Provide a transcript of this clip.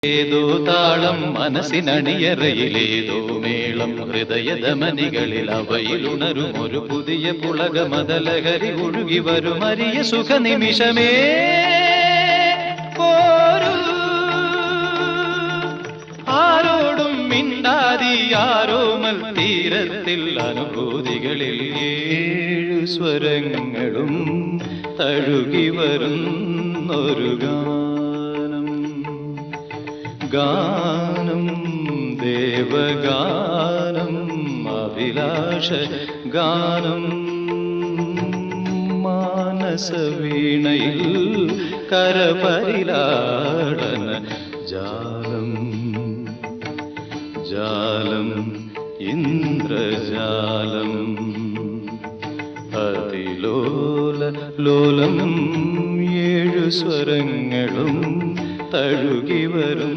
ഏതോ താളം മനസ്സിനണിയറയിലേതോ മേളം ഹൃദയധമനികളിൽ അവയിലുണരും ഒരു പുതിയ പുളകമതലഹരി ഒഴുകി വരും അരിയ സുഖനിമിഷമേ പോരൂ ആരോടും മിണ്ടാതി ആരോമൽ തീരത്തിൽ അനുഭൂതികളിൽ ഏഴു സ്വരങ്ങളും തഴുകി വരുന്നൊരു ഗാനം ദേവഗാനം അഭിലാഷ ഗാനം മാനസവീണയിൽ കരപരിലാടന ജാലം ജാലം ഇന്ദ്രജാലം അതിലോല ലോലം ഏഴു സ്വരങ്ങളും തഴുകി വരും